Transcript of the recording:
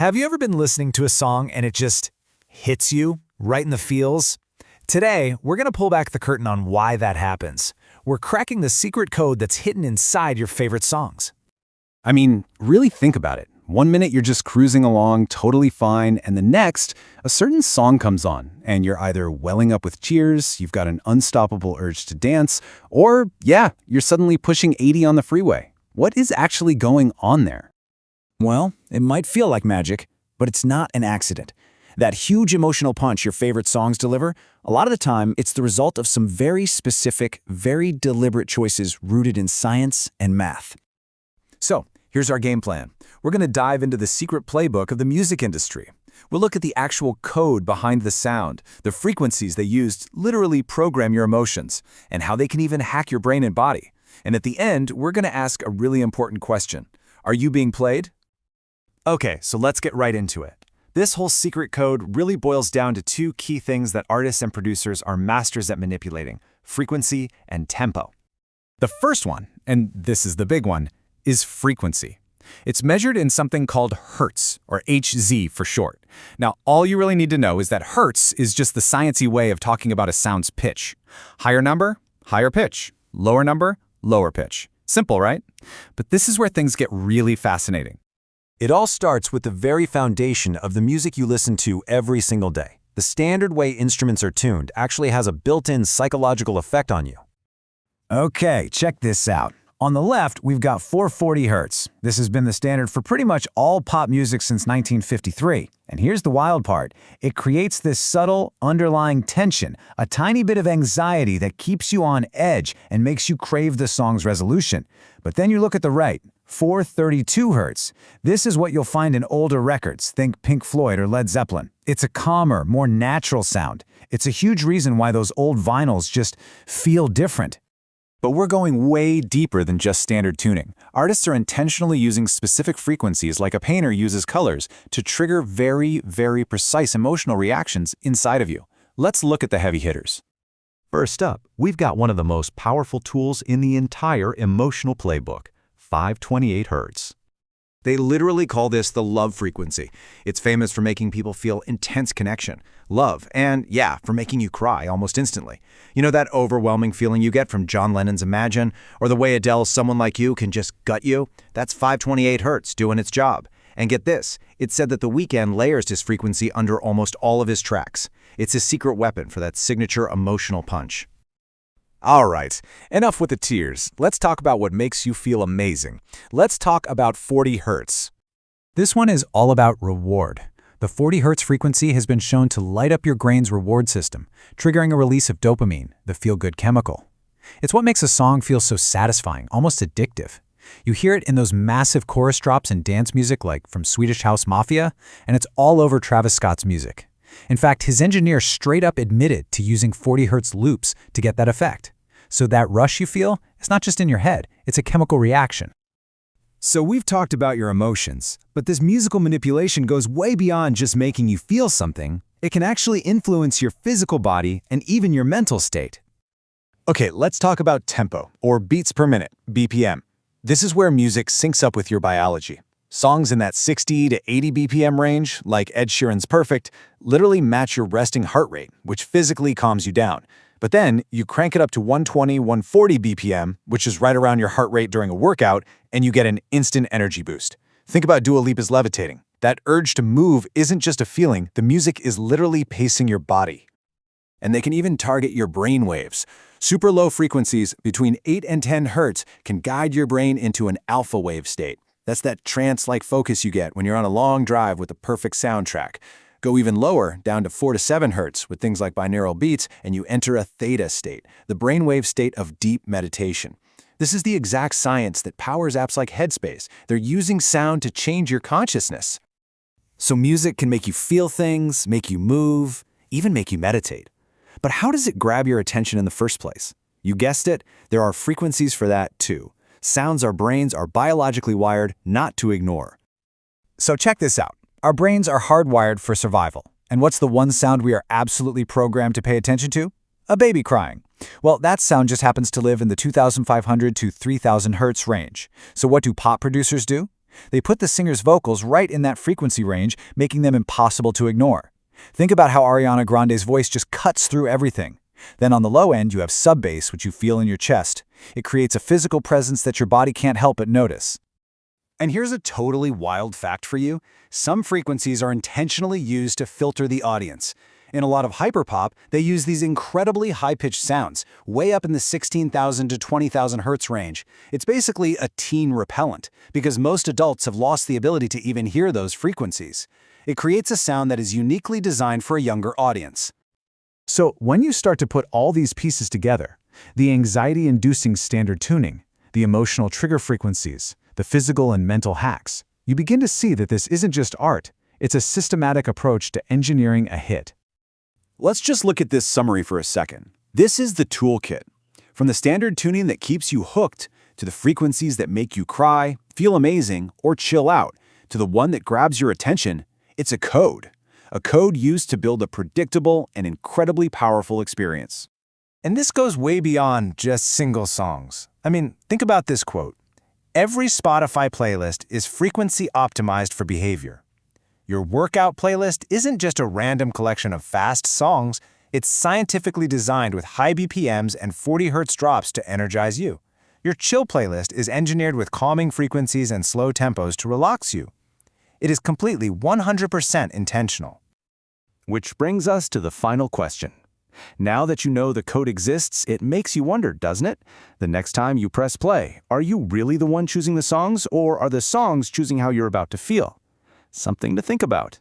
Have you ever been listening to a song and it just hits you right in the feels? Today, we're going to pull back the curtain on why that happens. We're cracking the secret code that's hidden inside your favorite songs. I mean, really think about it. One minute you're just cruising along, totally fine, and the next, a certain song comes on, and you're either welling up with cheers, you've got an unstoppable urge to dance, or, yeah, you're suddenly pushing 80 on the freeway. What is actually going on there? Well, it might feel like magic, but it's not an accident. That huge emotional punch your favorite songs deliver, a lot of the time, it's the result of some very specific, very deliberate choices rooted in science and math. So, here's our game plan. We're going to dive into the secret playbook of the music industry. We'll look at the actual code behind the sound, the frequencies they used literally program your emotions, and how they can even hack your brain and body. And at the end, we're going to ask a really important question. Are you being played? Okay, so let's get right into it. This whole secret code really boils down to two key things that artists and producers are masters at manipulating: frequency and tempo. The first one, and this is the big one, is frequency. It's measured in something called hertz, or Hz for short. Now, all you really need to know is that hertz is just the sciencey way of talking about a sound's pitch. Higher number, higher pitch. Lower number, lower pitch. Simple, right? But this is where things get really fascinating. It all starts with the very foundation of the music you listen to every single day. The standard way instruments are tuned actually has a built-in psychological effect on you. Okay, check this out. On the left, we've got 440 Hz. This has been the standard for pretty much all pop music since 1953. And here's the wild part. It creates this subtle, underlying tension, a tiny bit of anxiety that keeps you on edge and makes you crave the song's resolution. But then you look at the right, 432 Hz. This is what you'll find in older records, think Pink Floyd or Led Zeppelin. It's a calmer, more natural sound. It's a huge reason why those old vinyls just feel different. But we're going way deeper than just standard tuning. Artists are intentionally using specific frequencies like a painter uses colors to trigger very, very precise emotional reactions inside of you. Let's look at the heavy hitters. First up, we've got one of the most powerful tools in the entire emotional playbook, 528 Hz. They literally call this the love frequency. It's famous for making people feel intense connection, love, and yeah, for making you cry almost instantly. You know that overwhelming feeling you get from John Lennon's Imagine, or the way Adele's Someone Like You can just gut you? That's 528 Hz doing its job. And get this, it's said that The Weeknd layers his frequency under almost all of his tracks. It's his secret weapon for that signature emotional punch. All right, enough with the tears. Let's talk about what makes you feel amazing. Let's talk about 40 Hz. This one is all about reward. The 40 Hz frequency has been shown to light up your brain's reward system, triggering a release of dopamine, the feel-good chemical. It's what makes a song feel so satisfying, almost addictive. You hear it in those massive chorus drops in dance music like from Swedish House Mafia, and it's all over Travis Scott's music. In fact, his engineer straight up admitted to using 40 Hz loops to get that effect. So that rush you feel, it's not just in your head, it's a chemical reaction. So we've talked about your emotions, but this musical manipulation goes way beyond just making you feel something. It can actually influence your physical body and even your mental state. Okay, let's talk about tempo, or beats per minute, BPM. This is where music syncs up with your biology. Songs in that 60 to 80 BPM range, like Ed Sheeran's Perfect, literally match your resting heart rate, which physically calms you down. But then you crank it up to 120, 140 BPM, which is right around your heart rate during a workout, and you get an instant energy boost. Think about Dua Lipa's Levitating. That urge to move isn't just a feeling, the music is literally pacing your body. And they can even target your brain waves. Super low frequencies between 8 and 10 Hz can guide your brain into an alpha wave state. That's that trance-like focus you get when you're on a long drive with the perfect soundtrack. Go even lower, down to 4 to 7 Hz with things like binaural beats, and you enter a theta state, the brainwave state of deep meditation. This is the exact science that powers apps like Headspace. They're using sound to change your consciousness. So music can make you feel things, make you move, even make you meditate. But how does it grab your attention in the first place? You guessed it, there are frequencies for that too. Sounds our brains are biologically wired not to ignore. So check this out. Our brains are hardwired for survival. And what's the one sound we are absolutely programmed to pay attention to? A baby crying. Well, that sound just happens to live in the 2,500 to 3,000 Hz range. So what do pop producers do? They put the singer's vocals right in that frequency range, making them impossible to ignore. Think about how Ariana Grande's voice just cuts through everything. Then on the low end, you have sub-bass, which you feel in your chest. It creates a physical presence that your body can't help but notice. And here's a totally wild fact for you. Some frequencies are intentionally used to filter the audience. In a lot of hyperpop, they use these incredibly high-pitched sounds, way up in the 16,000 to 20,000 hertz range. It's basically a teen repellent, because most adults have lost the ability to even hear those frequencies. It creates a sound that is uniquely designed for a younger audience. So when you start to put all these pieces together, the anxiety-inducing standard tuning, the emotional trigger frequencies, the physical and mental hacks, you begin to see that this isn't just art, it's a systematic approach to engineering a hit. Let's just look at this summary for a second. This is the toolkit. From the standard tuning that keeps you hooked, to the frequencies that make you cry, feel amazing, or chill out, to the one that grabs your attention, it's a code. A code used to build a predictable and incredibly powerful experience. And this goes way beyond just single songs. I mean, think about this quote. Every Spotify playlist is frequency optimized for behavior. Your workout playlist isn't just a random collection of fast songs, it's scientifically designed with high BPMs and 40 Hz drops to energize you. Your chill playlist is engineered with calming frequencies and slow tempos to relax you. It is completely 100% intentional. Which brings us to the final question. Now that you know the code exists, it makes you wonder, doesn't it? The next time you press play, are you really the one choosing the songs, or are the songs choosing how you're about to feel? Something to think about.